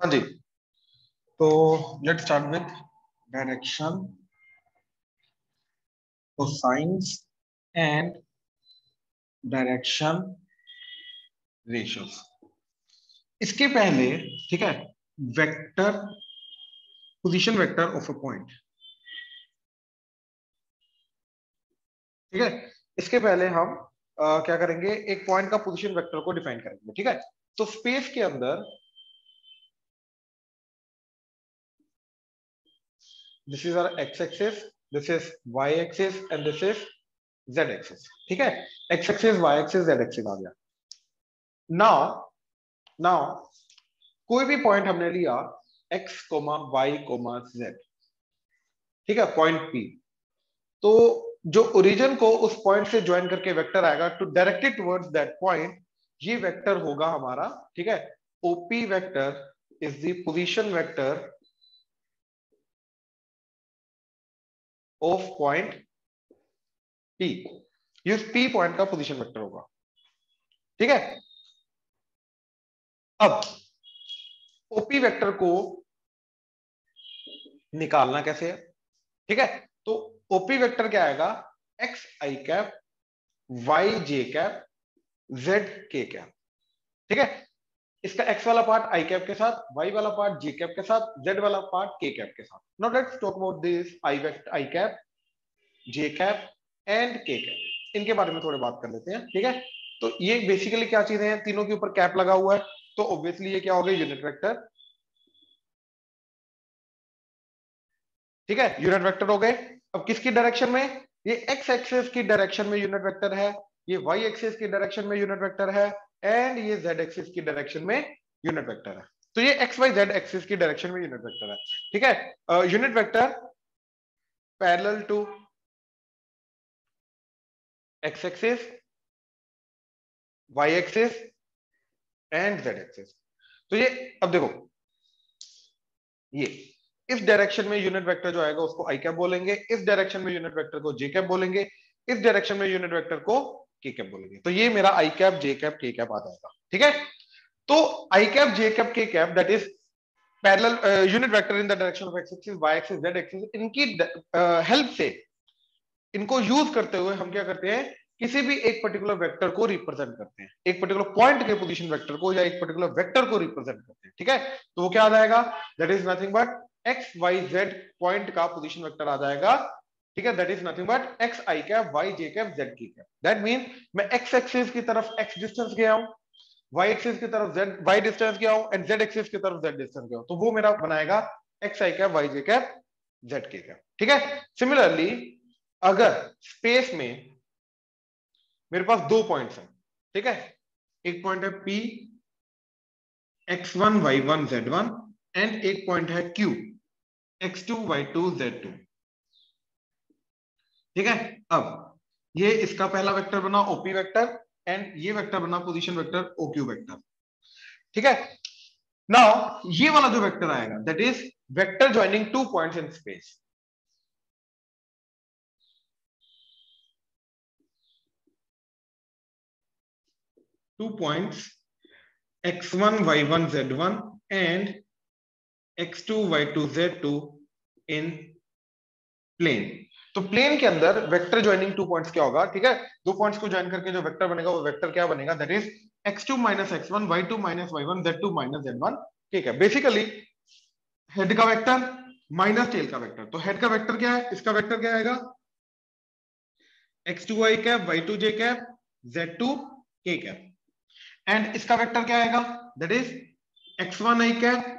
हाँ जी। तो let's start with direction, cosines and direction ratios. इसके पहले, ठीक है, vector, position vector of a point, ठीक है। इसके पहले हम क्या करेंगे, एक पॉइंट का पोजीशन वेक्टर को डिफाइन करेंगे, ठीक है। तो स्पेस के अंदर this is our X axis, this is Y axis and this is Z axis, ठीक है। X axis, Y axis, Z axis आ गया। नाउ नाउ कोई भी पॉइंट हमने लिया x comma Y comma Z, ठीक है, पॉइंट P। तो जो ओरिजिन को उस पॉइंट से ज्वाइन करके वेक्टर आएगा to directed towards that point, ये वेक्टर होगा हमारा, ठीक है। OP vector is the position vector of point P। ये P पॉइंट का पोजीशन वेक्टर होगा, ठीक है। अब ओपी वेक्टर को निकालना कैसे है, ठीक है। तो ओपी वेक्टर क्या आएगा, x i cap, y j cap, z k cap, ठीक है। इसका एक्स वाला पार्ट आई कैप के साथ, वाई वाला पार्ट जे कैप के साथ, जेड वाला पार्ट के कैप के साथ। Now let's talk about this I cap, J cap and K cap. इनके बारे में थोड़ी बात कर लेते हैं, ठीक है। तो ये बेसिकली क्या चीजें हैं, तीनों के ऊपर कैप लगा हुआ है, तो ऑब्वियसली ये क्या हो गया, यूनिट वेक्टर, ठीक है। यूनिट वेक्टर हो गए। अब किसकी डायरेक्शन में, ये एक्स एक्सिस की डायरेक्शन में यूनिट वेक्टर है, ये वाई एक्सिस की डायरेक्शन में यूनिट वेक्टर है, एंड ये जेड एक्सिस की डायरेक्शन में यूनिट वेक्टर है। तो ये एक्स वाई जेड एक्सिस की डायरेक्शन में यूनिट वेक्टर है, ठीक है। Unit vector parallel to x axis, Y axis and z axis. तो ये, अब देखो, ये इस डायरेक्शन में यूनिट वेक्टर जो आएगा उसको आई कैप बोलेंगे, इस डायरेक्शन में यूनिट वेक्टर को जे कैप बोलेंगे, इस डायरेक्शन में यूनिट वेक्टर को के कैप बोलेंगे। तो ये मेरा आई कैप, जे कैप, के कैप आ जाएगा, ठीक है। तो आई कैप, जे कैप, के cap that is parallel unit vector in the direction of x axis, Y axis, Z axis, इनकी हेल्प से, इनको यूज करते हुए हम क्या करते हैं, किसी भी एक पर्टिकुलर वेक्टर को रिप्रेजेंट करते हैं, एक पर्टिकुलर पॉइंट के पोजीशन वेक्टर को या एक पर्टिकुलर वेक्टर को रिप्रेजेंट करते हैं, ठीक है। तो वो क्या आ जाएगा, that is nothing but x y z point का पोजीशन वेक्टर आ जाएगा, ठीक है। That is nothing but x i cap, y j cap, z k cap. That mean मैं एक्स एक्सिस की तरफ एक्स डिस्टेंस गया हूं, वाई एक्सिस की तरफ जेड वाई डिस्टेंस गया हूं, एंड जेड एक्सिस की तरफ जेड डिस्टेंस गया हूं, तो वो मेरा बनाएगा x i cap, y j cap, z k cap, ठीक है। सिमिलरली अगर स्पेस में मेरे पास दो पॉइंट्स हैं, ठीक है, एक पॉइंट है P x1 y1 z1 and एक पॉइंट है Q x2 y2 z2, ठीक है। अब ये इसका पहला वेक्टर बना ओपी वेक्टर एंड ये वेक्टर बना पोजीशन वेक्टर ओक्यू वेक्टर, ठीक है। नाउ ये वाला जो वेक्टर आएगा that is vector joining two points in space. Two points x1 y1 z1 and x2 y2 z2 in plane. तो प्लेन के अंदर वेक्टर ज्वाइनिंग टू पॉइंट्स क्या होगा, ठीक है। दो पॉइंट्स को ज्वाइन करके जो वेक्टर बनेगा वो वेक्टर क्या बनेगा, that is x2 minus x1, y2 minus y1, z2 minus z1, ठीक है। बेसिकली हेड का वेक्टर माइनस टेल का वेक्टर। तो हेड का वेक्टर क्या है, इसका वेक्टर क्या आएगा, x2 y cap, y2 j cap, z2 k cap. And इसका वेक्टर क्या आएगा, that is x1 i cap,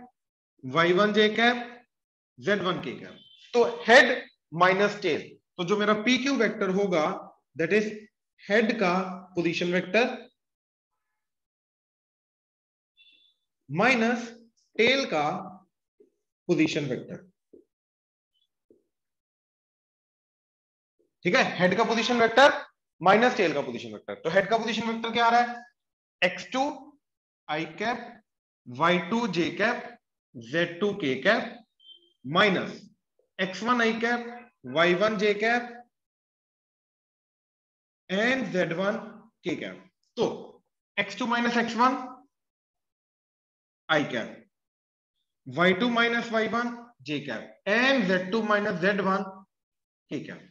y1 j cap, z1 k cap. तो हेड माइनस टेल, तो जो मेरा पी क्यू वेक्टर होगा दैट इज हेड का position vector minus tail का पोजीशन वेक्टर, ठीक है। हेड का पोजीशन वेक्टर माइनस टेल का पोजीशन वेक्टर। तो हेड का पोजीशन वेक्टर क्या आ रहा है, x2 i cap, y2 j cap, z2 k cap minus x1 i cap, y1 j cap and z1 k cap. तो x2 minus x1 i cap y2 minus y1 j cap and z2 minus z1 k cap.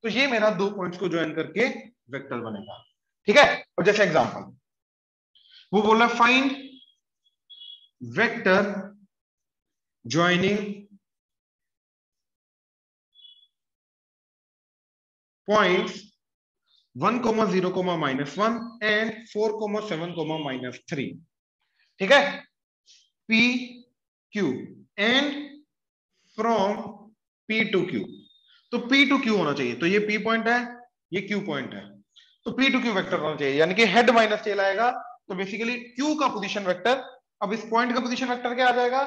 तो ये मेरा दो points को join करके vector बनेगा, ठीक है। और जैसे एग्जांपल वो बोला find vector joining points 1, 0, -1 and 4, 7, -3, ठीक है। P Q and from P to Q। तो P टू Q होना चाहिए, तो ये P पॉइंट है, ये Q पॉइंट है, तो P टू Q वेक्टर होना चाहिए, यानी कि हेड माइनस टेल आएगा। तो बेसिकली Q का पोजीशन वेक्टर, अब इस पॉइंट का पोजीशन वेक्टर क्या आ जाएगा,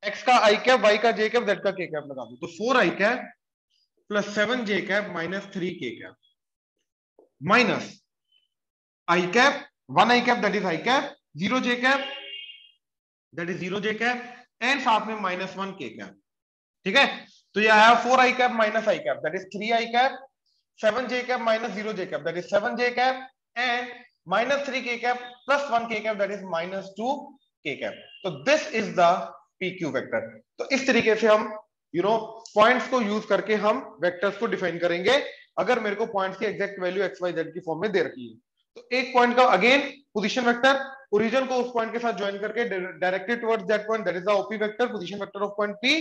x का i कैप, y का j कैप, z का k कैप लगा दो, तो 4 i cap plus 7 j cap minus 3 k cap minus i cap 1 i cap that is i cap, 0 j cap that is 0 j cap and साथ में -1 k cap, ठीक है। तो ये आया 4 i cap minus i cap that is 3 i cap, 7 j cap minus 0 j cap that is 7 j cap and minus 3 k cap plus 1 k cap that is -2 k cap. तो this is the PQ vector. तो इस तरीके से हम points को use करके हम vectors को डिफाइन करेंगे, अगर मेरे को पॉइंट्स की exact value x y z की फॉर्म में दे रखी है। तो एक पॉइंट का अगेन पोजीशन वेक्टर, ओरिजिन को उस पॉइंट के साथ ज्वाइन करके directed towards that point, that is the OP vector, position vector of point P।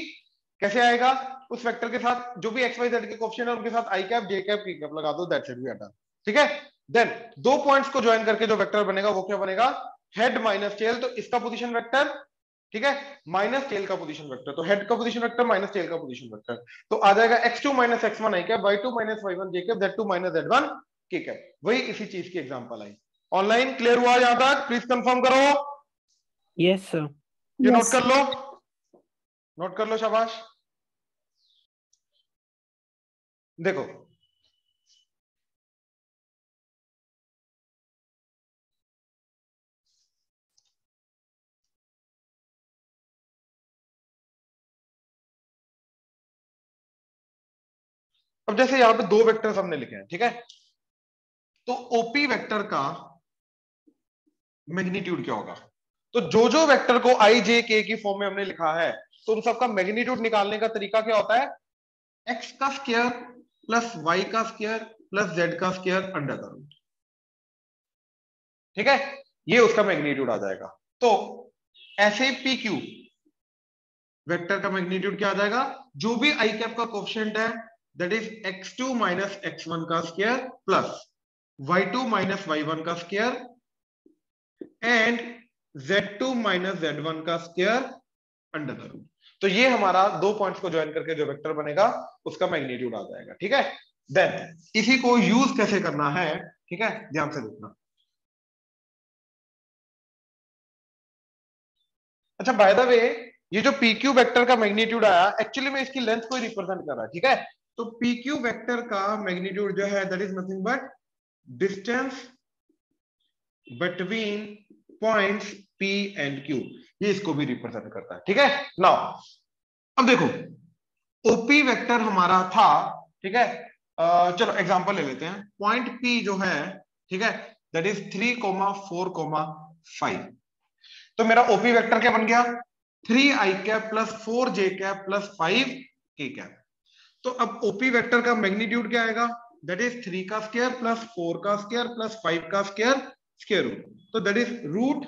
कैसे आएगा, उस वेक्टर के साथ जो भी एक्स वाई जेड के कोएफिशिएंट है उनके साथ आई कैप जे कैप के कैप लगा दो, that's it, we are done, ठीक है। देन दो पॉइंट्स को ज्वाइन करके जो वेक्टर बनेगा वो क्या बनेगा, हेड माइनस टेल, तो इसका पोजीशन वेक्टर, ठीक है, माइनस टेल का पोजीशन वेक्टर, तो हेड का पोजीशन वेक्टर माइनस टेल का पोजीशन वेक्टर, तो आ जाएगा x2 minus x1 I cap, y2 minus y1 j cap, z2 minus z1 k cap. वही इसी चीज की एग्जांपल आई। ऑनलाइन क्लियर हुआ यहां तक, प्लीज कंफर्म करो। Yes sir. ये नोट कर लो, नोट कर लो, शाबाश। देखो अब जैसे यहां पे दो वेक्टर्स हमने लिखे हैं, ठीक है, तो ओपी वेक्टर का मैग्नीट्यूड क्या होगा। तो जो जो वेक्टर को आई जे के की फॉर्म में हमने लिखा है, तो उन सबका मैग्नीट्यूड निकालने का तरीका क्या होता है, एक्स का स्क्वायर प्लस वाई का स्क्वायर प्लस जेड का स्क्वायर अंडर का रूट, ठीक है, ये उसका मैग्नीट्यूड आ जाएगा। तो ऐसे पी क्यू वेक्टर का मैग्नीट्यूड क्या आ जाएगा, जो भी आई कैप का कोएफिशिएंट है that is x2 minus x1 का square plus y2 minus y1 का square and z2 minus z1 का स्क्वायर अंडर द रूट। तो ये हमारा दो पॉइंट्स को ज्वाइन करके जो वेक्टर बनेगा उसका मैग्नीट्यूड आ जाएगा, ठीक है। देन इसी को यूज कैसे करना है, ठीक है, ध्यान से देखना। अच्छा बाय द वे, ये जो PQ वेक्टर का मैग्नीट्यूड आया एक्चुअली में इसकी लेंथ को रिप्रेजेंट कर रहा है, ठीक है। तो PQ वेक्टर का मैग्नीट्यूड जो है that is nothing but distance between points P and Q, ये इसको भी रिप्रेजेंट करता है, ठीक है। नाउ अब देखो ओपी वेक्टर हमारा था, ठीक है, चलो एग्जांपल ले लेते हैं। पॉइंट P जो है, ठीक है, दैट इज 3, 4, 5। तो मेरा ओपी वेक्टर क्या बन गया, 3 i cap plus 4 j cap plus 5 k cap. तो अब ओपी वेक्टर का मैग्नीट्यूड क्या आएगा, दैट इज 3 का स्क्वायर प्लस 4 का स्क्वायर प्लस 5 का स्क्वायर स्क्वायर रूट, तो दैट इज रूट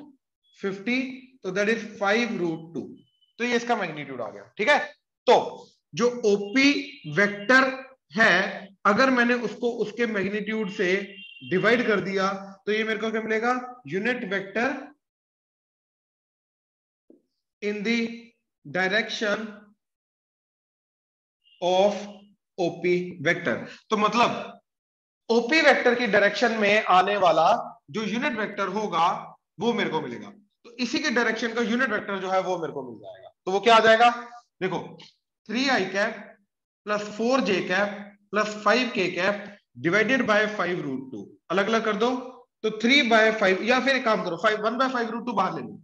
50, तो दैट इज 5 रूट 2। तो ये इसका मैग्नीट्यूड आ गया, ठीक है। तो जो ओपी वेक्टर है अगर मैंने उसको उसके मैग्नीट्यूड से डिवाइड कर दिया तो ये मेरे को क्या मिलेगा, unit vector in the direction of OP vector. तो मतलब OP वेक्टर की डायरेक्शन में आने वाला जो यूनिट वेक्टर होगा वो मेरे को मिलेगा। तो इसी के डायरेक्शन का यूनिट वेक्टर जो है वो मेरे को मिल जाएगा। तो वो क्या आ जाएगा, देखो 3 i cap plus 4 j cap plus 5 k cap divided bye 5 root 2, अलग अलग कर दो। तो 3 बाय 5 या फिर एक काम करो 1 बाय 5 रूट 2 बाहर ले लो,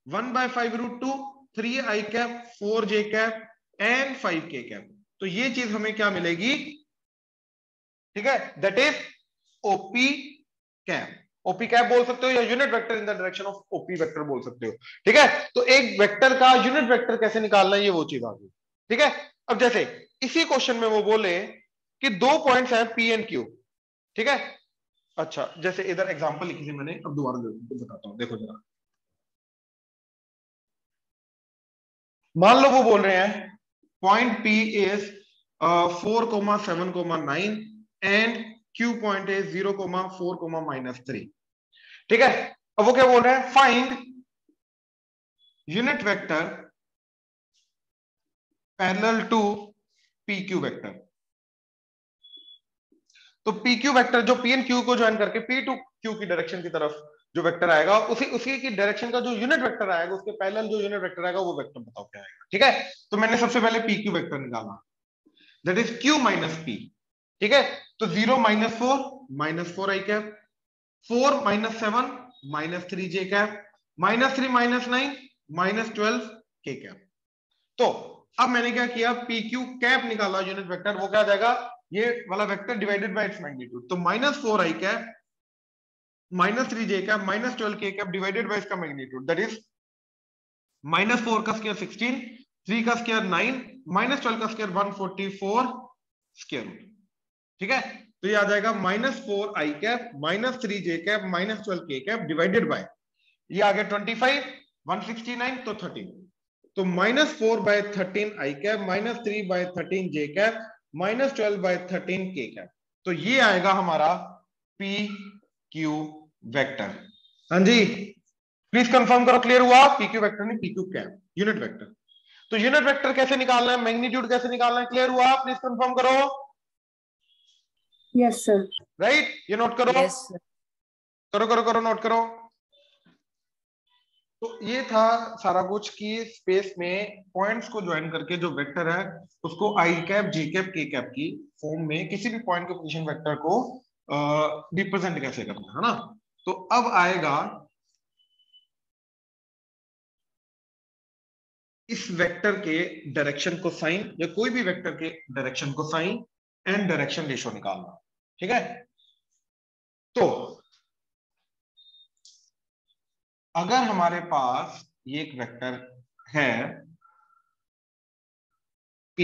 1 by 5 root 2, 3 i cap 4 j cap and 5 k cap. तो ये चीज हमें क्या मिलेगी, ठीक है, that is OP cap. OP cap बोल सकते हो या unit vector in the direction of OP vector बोल सकते हो। ठीक है, तो एक वेक्टर का यूनिट वेक्टर कैसे निकालना है, ये वो चीज आ गई। ठीक है, अब जैसे इसी क्वेश्चन में वो बोले कि 2 पॉइंट्स हैं पी एंड क्यू। ठीक है, अच्छा जैसे इधर एग्जांपल लिखी थी मैंने, अब दोबारा बताता हूं, देखो जरा। मान लो वो बोल रहे हैं point P is 4,7,9 and Q point is 0,4,-3। ठीक है, अब वो क्या बोल रहे हैं, find unit vector parallel to PQ vector. तो PQ वेक्टर जो P एंड Q को ज्वाइन करके P टू Q की डायरेक्शन की तरफ जो वेक्टर आएगा, उसी की डायरेक्शन का जो यूनिट वेक्टर आएगा, उसके पैरेलल जो यूनिट वेक्टर आएगा वो वेक्टर बताओ क्या आएगा। ठीक है, तो मैंने सबसे पहले PQ वेक्टर निकाला, that is Q minus P। ठीक है, तो 0 माइनस 4 आई कैप, 4 माइनस 7 -3 जे कैप, -3 -9 -12 के कैप। तो अब मैंने क्या किया, PQ कैप निकाला यूनिट वेक्टर, वो क्या आ जाएगा, ये वाला vector divided by its magnitude. तो -4 आई कैप, -3 जे कैप, -12 के कैप डिवाइडेड बाय इसका मैग्नीट्यूड, दैट इज -4 का स्क्वायर 16, 3 का स्क्वायर 9, -12 का स्क्वायर 144 स्क्वायर रूट। ठीक है, तो ये आ जाएगा -4 आई कैप, -3 जे कैप, -12 के कैप डिवाइडेड बाय, ये आ गया 25, 169 तो 13। तो -4/13 आई कैप, -3/13 जे कैप, -12/13 के कैप। तो ये आएगा हमारा पी क्यू वेक्टर। हाँ जी, प्लीज कंफर्म करो, क्लियर हुआ, पी क्यू वेक्टर नहीं, P Q cap unit vector. तो यूनिट वेक्टर कैसे निकालना है, मैग्नीट्यूड कैसे निकालना है, क्लियर हुआ, प्लीज कंफर्म करो। Yes sir. राइट, ये नोट करो। Yes sir. करो करो करो, नोट करो। तो ये था सारा कुछ कि स्पेस में पॉइंट्स को ज्वाइन करके जो वेक्टर है उसको आई कैप, जी कैप, के कैप की फॉर्म में किसी भी पॉइंट के पोजीशन वेक्टर को रिप्रेजेंट कैसे करना है ना। तो अब आएगा इस वेक्टर के डायरेक्शन को साइन, या कोई भी वेक्टर के डायरेक्शन को साइन एंड डायरेक्शन रेशो निकालना। ठीक है, तो अगर हमारे पास ये एक वेक्टर है P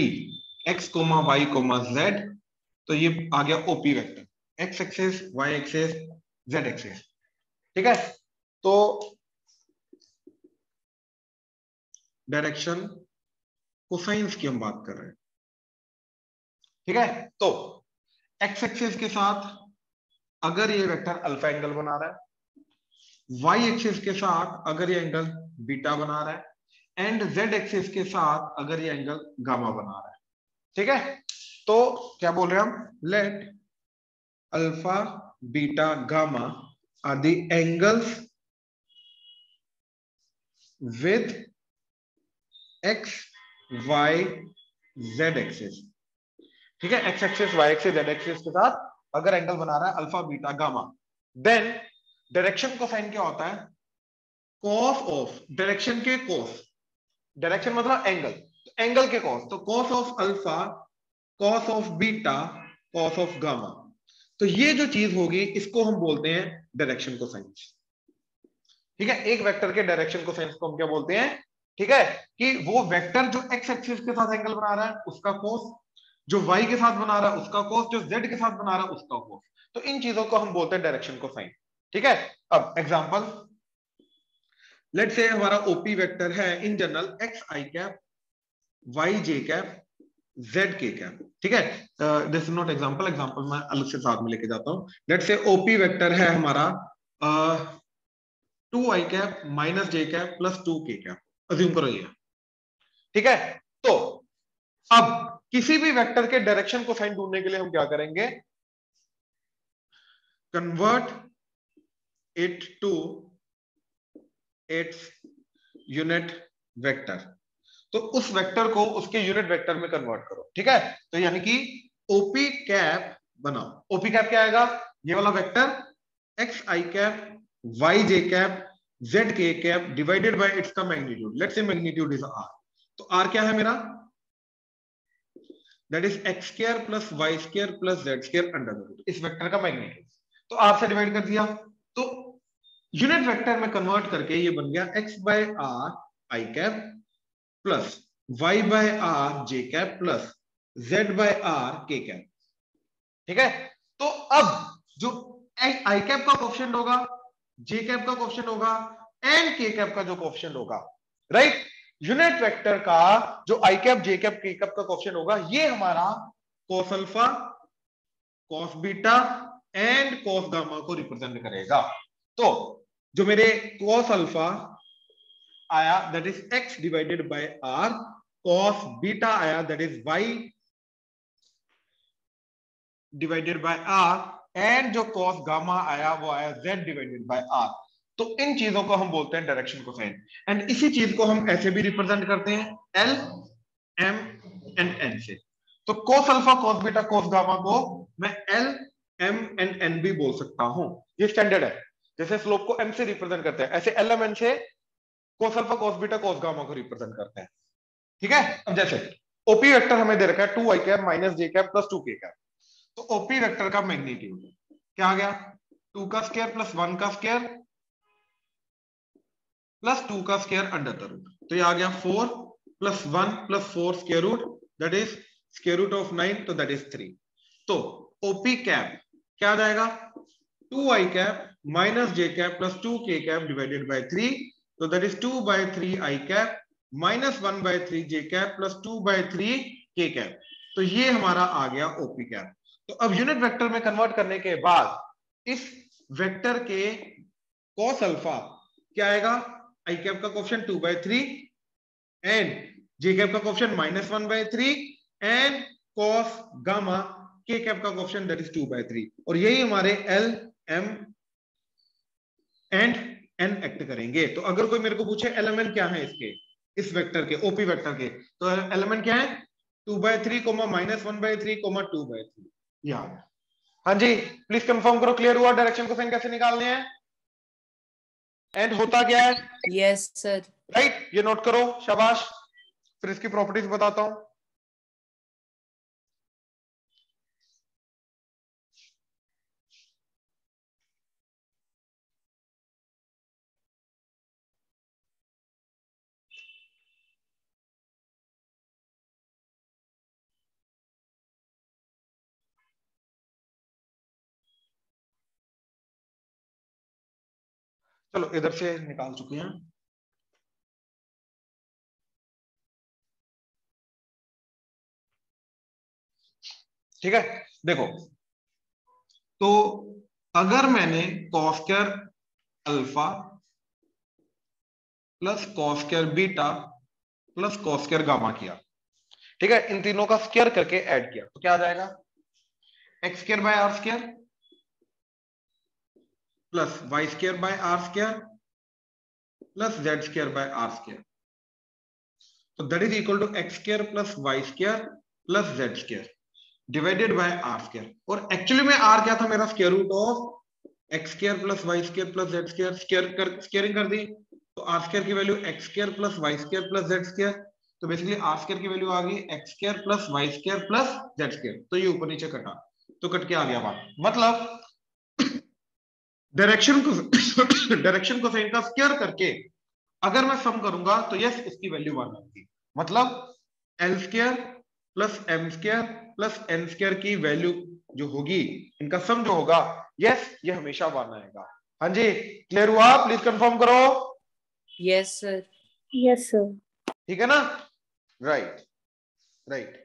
x, y, z, तो ये आ गया OP vector, x axis, Y axis, Z axis. ठीक है, तो डायरेक्शन कोसाइंस की हम बात कर रहे हैं। ठीक है, तो एक्स एक्सिस के साथ अगर ये वेक्टर अल्फा एंगल बना रहा है, वाई एक्सिस के साथ अगर ये एंगल बीटा बना रहा है, एंड जेड एक्सिस के साथ अगर ये एंगल गामा बना रहा है। ठीक है, तो क्या बोल रहे हैं हम, let alpha beta gamma are the angles with x y z axis. ठीक है, x axis, y axis, z axis के साथ अगर एंगल बना रहा है alpha beta gamma, then direction cosine क्या होता है, कॉस ऑफ डायरेक्शन के कॉस, डायरेक्शन मतलब एंगल, एंगल के कॉस, तो cos of alpha, cos of beta, cos of gamma. तो ये जो चीज होगी इसको हम बोलते हैं डायरेक्शन कोसाइन। ठीक है, एक वेक्टर के डायरेक्शन कोसाइन को हम क्या बोलते हैं, ठीक है, कि वो वेक्टर जो एक्स एक्सिस के साथ एंगल बना रहा है उसका कोस, जो वाई के साथ बना रहा है उसका कोस, जो जेड के साथ बना रहा है उसका कोस। तो इन चीजों को हम बोलते हैं डायरेक्शन कोसाइन। ठीक है, अब एग्जांपल, लेट से हमारा ओपी वेक्टर है in general x i cap, y j cap, z k cap. ठीक है, this is not example, example मैं अलग से साथ में लेके जाता हूं। लेट से ओपी वेक्टर है हमारा 2 i cap minus j cap plus 2 k cap, assume करो ये। ठीक है, तो अब किसी भी वेक्टर के डायरेक्शन को साइन ढूंढने के लिए हम क्या करेंगे, convert it to its unit vector. तो उस वेक्टर को उसके यूनिट वेक्टर में कन्वर्ट करो। ठीक है, तो यानी कि ओपी कैप बनाओ। ओपी कैप क्या आएगा, ये वाला vector x i cap, y j cap, z k cap divided by its का magnitude, let's say magnitude is r. तो आर क्या है मेरा, that is x square plus Y square plus Z square under root, इस vector का magnitude. तो r से divide कर दिया, तो यूनिट वेक्टर में कन्वर्ट करके ये बन गया x by r i cap plus y by r j cap plus z by r k cap. ठीक है, तो अब जो आई कैप का कोएफिशिएंट होगा, जे कैप का कोएफिशिएंट होगा एंड के कैप का जो कोएफिशिएंट होगा, राइट, यूनिट वेक्टर का जो आई कैप जे कैप के कैप का कोएफिशिएंट होगा, ये हमारा cos alpha, cos beta and cos gamma को रिप्रेजेंट करेगा। तो जो मेरे cos अल्फा आया that is x divided by r, cos beta आया that is y divided by r and जो cos गामा आया वो आया z डिवाइडेड बाय r। तो इन चीजों को हम बोलते हैं डायरेक्शन कोसाइन, एंड इसी चीज को हम ऐसे भी रिप्रेजेंट करते हैं L M एंड N से। तो cos alpha cos beta cos gamma को मैं L M एंड N भी बोल सकता हूं, ये स्टैंडर्ड है। जैसे स्लोप को M से रिप्रेजेंट करते हैं, ऐसे L M N से cos alpha cos beta cos gamma को रिप्रेजेंट करते हैं। ठीक है, अब जैसे ओपी वेक्टर हमें दे रखा है 2 i cap minus j cap plus 2 k cap, तो ओपी वेक्टर का मैग्नीट्यूड क्या आ गया, 2 का स्क्वायर प्लस 1 का स्क्वायर प्लस 2 का स्क्वायर अंडर द रूट, तो ये आ गया 4 plus 1 plus 4 square root that is square root of 9, तो दैट इज 3। तो ओपी कैप क्या आ जाएगा, 2 i cap minus j cap plus 2 k cap divided by 3, तो that is 2 by 3 i cap minus 1 by 3 j cap plus 2 by 3 k cap. तो ये हमारा आ गया ओपी कैप। तो अब यूनिट वेक्टर में कन्वर्ट करने के बाद इस वेक्टर के cos अल्फा क्या आएगा, आई कैप का coefficient 2 by 3 and J cap का coefficient minus 1 by 3 and cos gamma K cap का कोएफिशिएंट दैट इज 2 बाय 3, और यही हमारे L M and N act करेंगे। तो अगर कोई मेरे को पूछे एलिमेंट क्या है इसके, इस वेक्टर के ओपी वेक्टर के, तो एलिमेंट क्या है 2 बाय 3 माइनस 1 बाय 3 2 बाय 3। याद, हाँ जी, प्लीज कंफर्म करो क्लियर हुआ डायरेक्शन कोसाइन कैसे निकालने हैं, एंड होता क्या है। Yes sir. राइट, ये नोट करो, शाबाश। फिर इसकी प्रॉपर्टीज बताता हूं। चलो इधर से निकाल चुके हैं। ठीक है, देखो, तो अगर मैंने cos square alpha plus cos square beta plus cos square gamma किया, ठीक है, इन तीनों का स्क्वायर करके ऐड किया, तो क्या आ जाएगा, X square by R square plus Y square by R square plus Z square by R square, तो that is equal to X square plus Y square plus Z square divided by R square. और actually में R क्या था मेरा, square root of X square plus Y square plus Z square, squaring कर दी, तो R square की value X square plus Y square plus Z square, तो बेसिकली आर स्क्वायर की वैल्यू आ गई x square plus Y square plus Z square, तो ये ऊपर नीचे कटा, तो कट के आ गया बात, मतलब डायरेक्शन को डायरेक्शन को साइन का स्क्वायर करके अगर मैं सम करूंगा तो यस उसकी वैल्यू 1 आएगी, मतलब l square plus m square plus n square की वैल्यू जो होगी, इनका सम जो होगा, यस ये हमेशा 1 आएगा। हाँ जी, क्लियर हुआ, प्लीज कंफर्म करो। Yes sir. Yes sir. ठीक है ना, राइट राइट।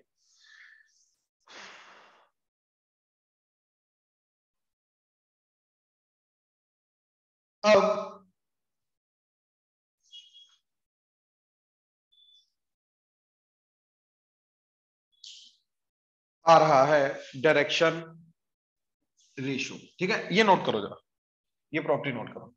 अब आ रहा है डायरेक्शन रेशियो। ठीक है, ये नोट करो जरा, ये प्रॉपर्टी नोट करो।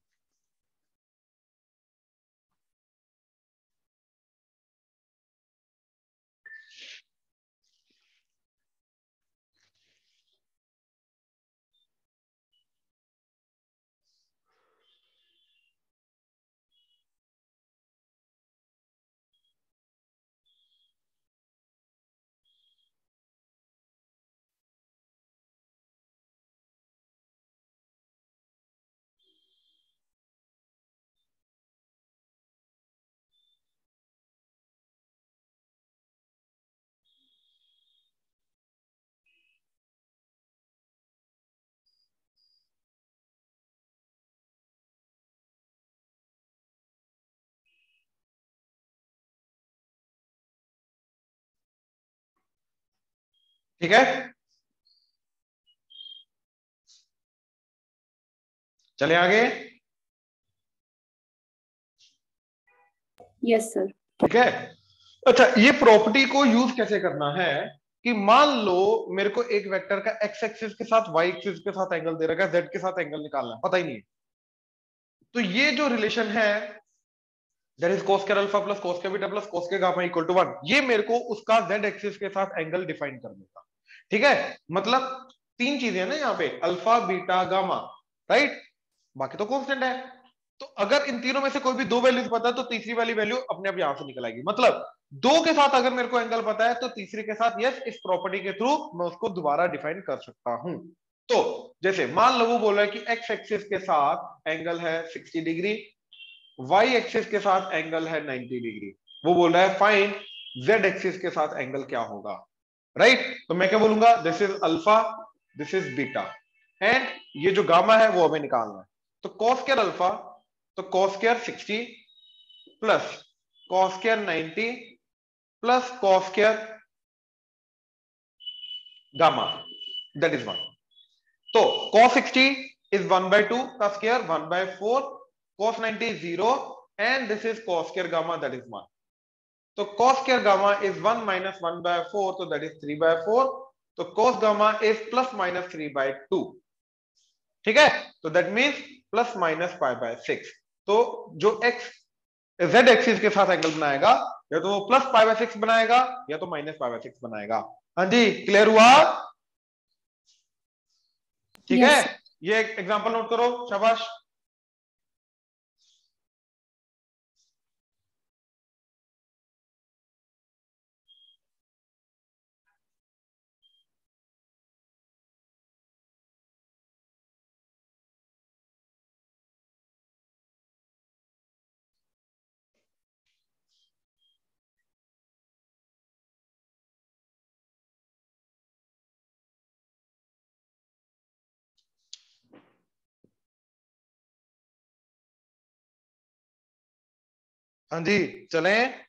ठीक है, चले आगे। Yes, sir. ठीक है, अच्छा ये प्रॉपर्टी को यूज कैसे करना है कि मान लो मेरे को एक वेक्टर का एक्स एक्सिस के साथ वाई एक्सिस के साथ एंगल दे रखा है, जेड के साथ एंगल निकालना है, पता ही नहीं है। तो ये जो रिलेशन है that is cos square alpha plus cos square beta plus cos square gamma equal to 1, ये मेरे को उसका जेड एक्सिस के साथ एंगल डिफाइन कर देगा। ठीक है, मतलब तीन चीजें हैं ना यहाँ पे, अल्फा बीटा गामा, राइट, बाकी तो कांस्टेंट है। तो अगर इन तीनों में से कोई भी दो वैल्यूज पता है तो तीसरी वाली वैल्यू अपने आप यहां से निकल आएगी। मतलब दो के साथ अगर मेरे को एंगल पता है तो तीसरे के साथ यस इस प्रॉपर्टी के थ्रू मैं उसको दोबारा डिफाइन कर सकता हूं। तो जैसे मान लो वो बोल रहा है कि एक्स एक्सिस के साथ एंगल है 60 डिग्री, वाई एक्सिस के साथ एंगल है 90 डिग्री, वो बोल रहा है फाइंड जेड एक्सिस के साथ एंगल क्या होगा, राइट। तो मैं क्या बोलूंगा, this is alpha, this is beta, and ये जो गामा है वो हमें निकालना है। तो कॉस स्क्वायर अल्फा, तो cos square 60 plus cos square 90 plus cos square gamma, that is 1। तो cos 60 is 1/2 का square 1/4, cos 90 is 0, and this is cos square gamma, that is 1. तो cos square gamma is 1 minus 1/4, तो that is 3/4. तो cos gamma is plus minus 3/2. ठीक है, तो that means plus minus pi/6. तो जो x z एक्सिस के साथ एंगल बनाएगा या तो वो प्लस pi/6 बनाएगा या तो माइनस pi/6 बनाएगा। हाँ जी, क्लियर हुआ? ठीक Yes. है, ये एक एग्जांपल नोट करो, शाबाश। हाँ जी, चलें।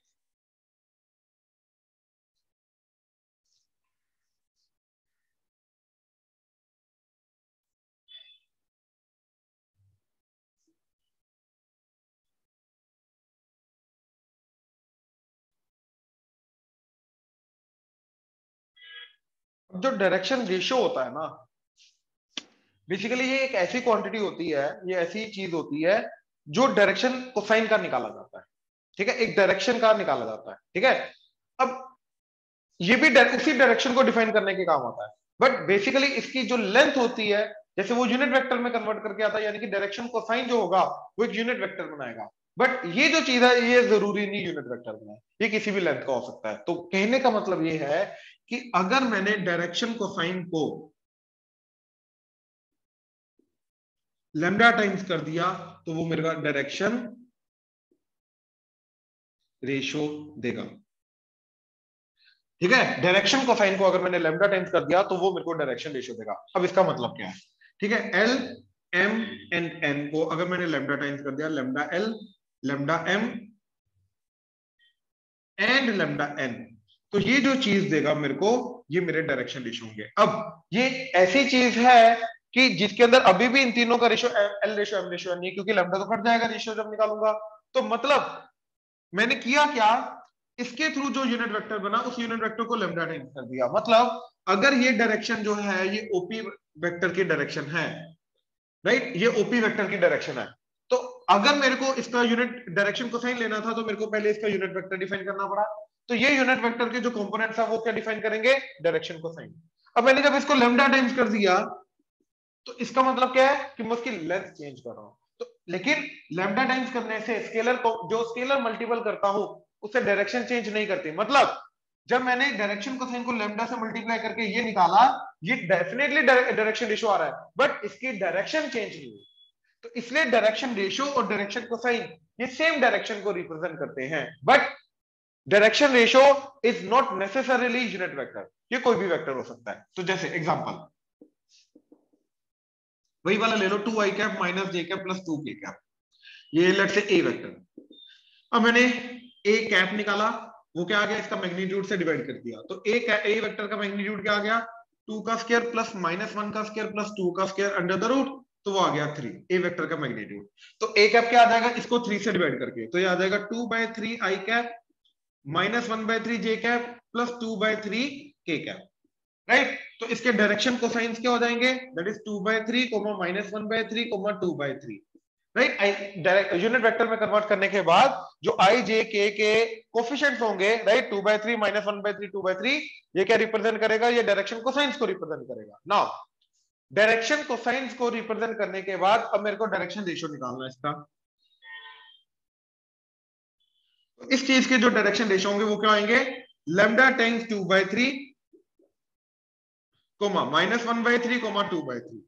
जो डायरेक्शन रेशियो होता है ना, बेसिकली ये एक ऐसी क्वांटिटी होती है, ये ऐसी चीज होती है जो डायरेक्शन कोसाइन का निकाला जाता है। ठीक है, एक डायरेक्शन का निकाला जाता है। ठीक है, अब ये भी उसी डायरेक्शन को डिफाइन करने के काम आता है, बट बेसिकली इसकी जो लेंथ होती है, जैसे वो यूनिट वेक्टर में कन्वर्ट करके आता है, यानी कि डायरेक्शन कोसाइन जो होगा वो एक यूनिट वेक्टर बनाएगा। बट ये जो चीज है ये जरूरी नहीं यूनिट वेक्टर बनाए, ये किसी भी लेंथ का हो सकता है। तो कहने का मतलब ये है कि अगर मैंने डायरेक्शन कोसाइन को लैम्डा टाइम्स कर दिया तो वो मेरा डायरेक्शन रेशियो देगा। ठीक है, डायरेक्शन कोसाइन को अगर मैंने लैम्डा टाइम्स कर दिया तो वो मेरे को डायरेक्शन रेशियो देगा। अब इसका मतलब क्या है? ठीक है, एल एम एंड एन को अगर मैंने लैम्डा टाइम्स कर दिया, lambda l lambda m and lambda n, तो ये जो चीज देगा मेरे को, ये मेरे डायरेक्शन रेशियो होंगे। अब ये ऐसी चीज है कि जिसके अंदर अभी भी इन तीनों का ratio l ratio m ratio नहीं है, क्योंकि लैम्डा तो कट जाएगा रेशियो जब निकालूंगा। तो मतलब मैंने किया क्या, इसके थ्रू जो यूनिट वेक्टर बना उस यूनिट वेक्टर को लैम्डा टाइम्स कर दिया। मतलब अगर ये डायरेक्शन जो है ये ओपी वेक्टर की डायरेक्शन है, राइट, ये ओपी वेक्टर की डायरेक्शन है, तो अगर मेरे को इसका यूनिट डायरेक्शन कोसाइन लेना था तो मेरे को पहले इसका यूनिट वेक्टर डिफाइन करना पड़ा। तो ये यूनिट वेक्टर के जो कंपोनेंट्स है वो क्या डिफाइन करेंगे, डायरेक्शन कोसाइन। अब मैंने जब इसको लैम्डा टाइम्स कर दिया तो इसका मतलब क्या है कि मैं उसकी लेंथ चेंज कर रहा हूं। तो लेकिन लैम्डा टाइम्स करने से स्केलर को जो स्केलर मल्टीपल करता हूं उससे डायरेक्शन चेंज नहीं करती। मतलब जब मैंने डायरेक्शन कोसाइन को लैम्डा से मल्टीप्लाई करके ये निकाला, ये डेफिनेटली डायरेक्शन रेशियो आ रहा है, बट इसकी डायरेक्शन चेंज नहीं हुई। तो इसलिए डायरेक्शन रेशियो और डायरेक्शन कोसाइन ये सेम डायरेक्शन को रिप्रेजेंट करते हैं, but direction ratio is not necessarily unit vector, ये कोई भी वेक्टर हो सकता है। तो जैसे एग्जांपल वही वाला ले लो, 2i cap minus j cap plus 2k cap, ये लेट से ए वेक्टर। अब मैंने ए कैप निकाला वो क्या आ गया, इसका मैग्नीट्यूड से डिवाइड कर दिया, तो ए वेक्टर का मैग्नीट्यूड क्या आ गया, 2 का स्क्वायर प्लस -1 का स्क्वायर प्लस 2 का स्क्वायर अंडर द रूट, तो वो आ गया 3 ए वेक्टर का मैग्नीट्यूड। तो ए कैप क्या आ जाएगा, इसको 3 से डिवाइड करके, तो ये आ जाएगा 2/3 आई कैप -1/3 जे कैप प्लस 2/3 के कैप, राइट। तो इसके डायरेक्शन कोसाइंस क्या हो जाएंगे, that is 2/3 -1/3 2/3, right. Unit vector में कन्वर्ट करने के बाद जो आई जे के कोफिशिएंट्स होंगे, राइट, 2/3 -1/3 2/3, ये क्या रिप्रेजेंट करेगा, ये डायरेक्शन कोसाइंस को रिप्रेजेंट करेगा। नाउ डायरेक्शन कोसाइंस को रिप्रेजेंट करने के बाद अब मेरे को डायरेक्शन रेशियो निकालना है इसका। इस चीज के जो डायरेक्शन रेशियो होंगे वो क्या आएंगे, लैम्डा टाइम्स 2/3 -1/3 2/3।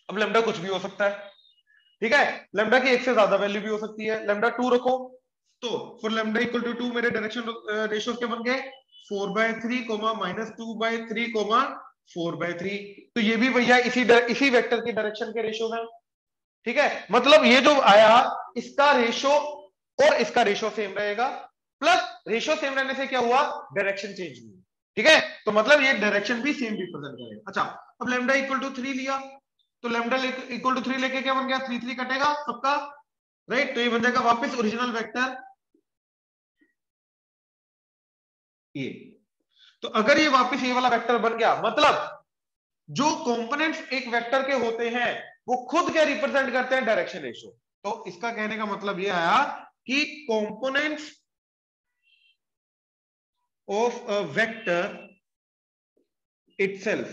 अब लैम्डा कुछ भी हो सकता है, ठीक है, लैम्डा की एक से ज्यादा वैल्यू भी हो सकती है, लैम्डा 2 रखो, तो फॉर लैम्डा इक्वल टू 2 मेरे डायरेक्शन रेशियोस क्या बन गए, 4/3 -2/3 4/3। तो ये भी भैया इसी वेक्टर की डायरेक्शन के रेशियो है, ठीक है। मतलब ये जो आया इसका रेशियो और इसका रेशियो सेम रहेगा, प्लस रेशियो सेम रहने से क्या हुआ, डायरेक्शन चेंज हुई, ठीक है। तो मतलब ये डायरेक्शन भी सेम रिप्रेजेंट करेगा। अच्छा, अब लैम्डा इक्वल टू 3 लिया, तो लैम्डा इक्वल टू 3 लेके क्या बन गया, 3 कटेगा सबका, राइट। तो ये बन जाएगा वापस ओरिजिनल वेक्टर ये। तो अगर ये वापस ये वाला वेक्टर बन गया, मतलब जो कंपोनेंट्स एक वेक्टर के होते हैं वो खुद क्या रिप्रेजेंट करते हैं, डायरेक्शन रेशियो। तो इसका कहने का मतलब ये आया कि components of a vector itself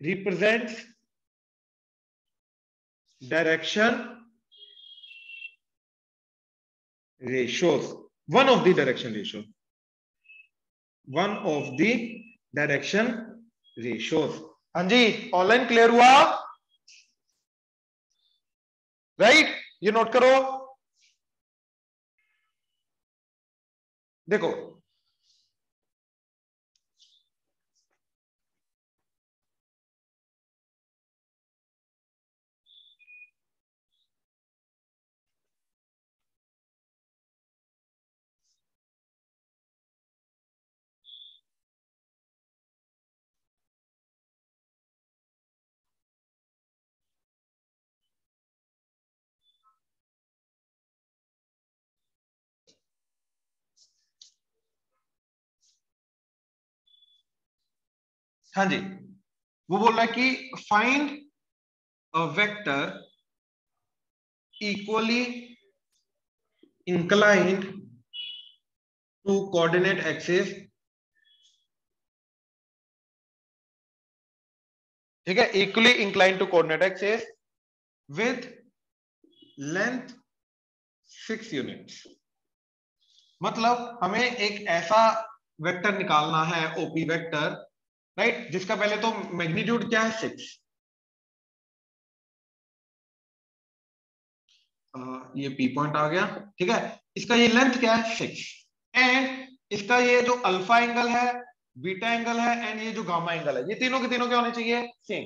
represents direction ratios, one of the direction ratios, one of the direction ratios। हाँ जी, ऑनलाइन क्लियर हुआ, राइट। ये नोट करो, देखो हाँ जी, वो बोल रहा है कि find a vector equally inclined to coordinate axis, ठीक है, equally inclined to coordinate axis with length 6 units. मतलब हमें एक ऐसा वेक्टर निकालना है, ओपी वेक्टर, राइट, जिसका पहले तो मैग्नीट्यूड क्या है, 6, ये पी पॉइंट आ गया, ठीक है। इसका ये लेंथ क्या है, 6, एंड इसका ये जो अल्फा एंगल है, बीटा एंगल है, एंड ये जो गामा एंगल है, ये तीनों के तीनों क्या होने चाहिए, सेम।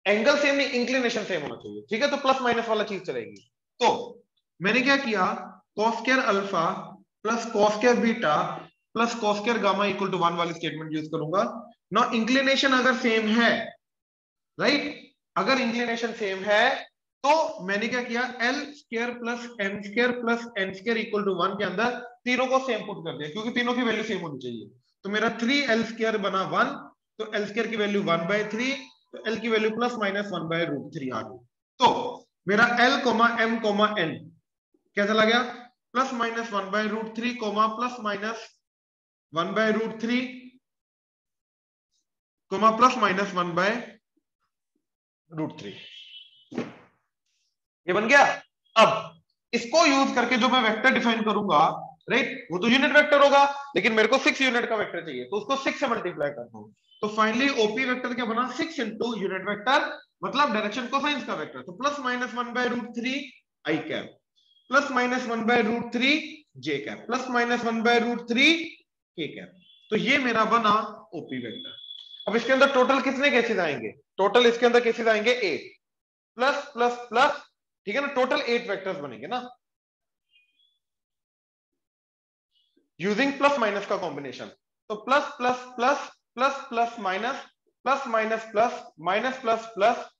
एंगल सेम नहीं, इंक्लिनेशन सेम होना चाहिए, ठीक है। तो प्लस माइनस वाला चीज चलेगी। तो मैंने क्या किया, cos square alpha plus cos square beta plus cos square gamma equal to 1 वाली स्टेटमेंट यूज करूंगा ना। इंक्लिनेशन अगर सेम है, राइट, अगर इंक्लिनेशन सेम है तो मैंने क्या किया, l square plus m square plus n square equal to 1 के अंदर तीनों को सेम पुट कर दिया, क्योंकि तीनों की वैल्यू सेम होनी चाहिए। तो मेरा 3l स्क्वायर बना 1, तो एल स्क्वायर की वैल्यू 1/3, तो एल की वैल्यू प्लस माइनस 1/√3 आ गई। तो मेरा l comma m comma n क्या चला गया, plus minus 1/√3 comma plus minus 1/√3 comma plus minus 1/√3, ये बन गया। अब इसको यूज करके जो मैं वेक्टर डिफाइन करूंगा, राइट, वो तो यूनिट वेक्टर होगा, लेकिन मेरे को 6 यूनिट का वेक्टर चाहिए, तो उसको 6 से मल्टीप्लाई करता हूं। तो फाइनली ओपी वेक्टर क्या बना, 6 इंटू यूनिट वेक्टर, मतलब डायरेक्शन कोसाइंस का वेक्टर। तो प्लस माइनस 1/√3 आई कैप प्लस माइनस 1/√3 जे कैप प्लस माइनस 1/√3 के कैप। तो ये मेरा बना ओपी वेक्टर। अब इसके अंदर टोटल कितने केसेस आएंगे, टोटल इसके अंदर केसेस आएंगे 8 प्लस प्लस प्लस, ठीक है ना, टोटल 8 वेक्टर्स बनेंगे ना। यूजिंग प्लस माइनस का कॉम्बिनेशन। तो plus plus plus plus plus minus plus minus plus minus plus plus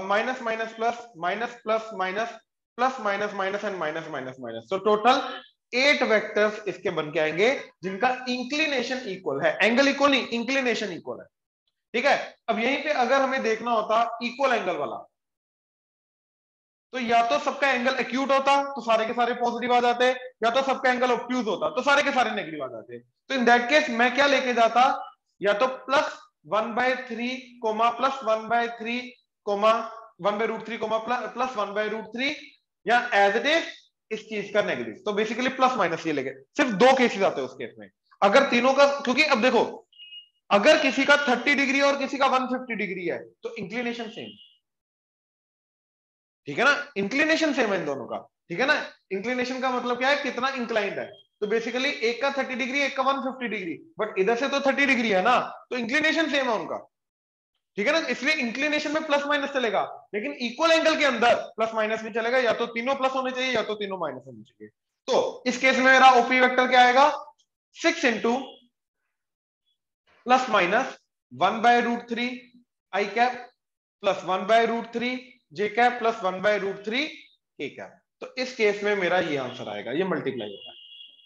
minus minus plus minus plus minus plus minus minus and minus minus minus. तो total 8 vectors इसके बन के आएंगे जिनका inclination equal है, angle equal नहीं, inclination equal है। ठीक है, अब यहीं पे अगर हमें देखना होता इक्वल एंगल वाला, तो या तो सबका एंगल एक्यूट होता तो सारे के सारे पॉजिटिव आ जाते, या तो सबका एंगल ऑब्ट्यूज होता तो सारे के सारे नेगेटिव आ जाते। तो इन दैट केस मैं क्या लेके जाता, या तो plus 1/3 comma plus 1/3 comma 1/√3 comma plus 1/√3, या एज इट इज इस चीज का नेगेटिव। तो बेसिकली प्लस माइनस ये लेके, सिर्फ 2 केसेस आते हैं उस केस में। अगर तीनों का, क्योंकि अब देखो अगर किसी का 30 डिग्री और किसी का 150 डिग्री है तो इंक्लिनेशन सेम, ठीक है ना, इंक्लिनेशन सेम है इन दोनों का। ठीक है ना, इंक्लिनेशन का मतलब क्या है, कितना इंक्लाइंड है। तो बेसिकली एक का 30 डिग्री, एक का 150 डिग्री, बट इधर से तो 30 डिग्री है ना, तो इंक्लिनेशन सेम है उनका। ठीक है ना, इसलिए इंक्लिनेशन में प्लस माइनस चलेगा, लेकिन इक्वल एंगल के अंदर प्लस माइनस नहीं चलेगा, या तो तीनों प्लस होने चाहिए या तो तीनों माइनस होने चाहिए। तो इस केस में मेरा ओपी वेक्टर क्या आएगा, 6 इंटू प्लस माइनस 1/√3 आई कैप प्लस 1/√3 जे कैप प्लस 1/√3 के कैप। तो इस केस में मेरा ये आंसर आएगा, ये मल्टीप्लाई होता है।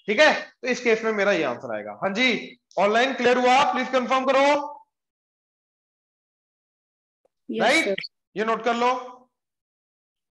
ठीक है, तो इस केस में मेरा ये आंसर आएगा। हाँ जी, ऑनलाइन क्लियर हुआ, प्लीज कंफर्म करो। Yes, sir. राइट, ये नोट कर लो।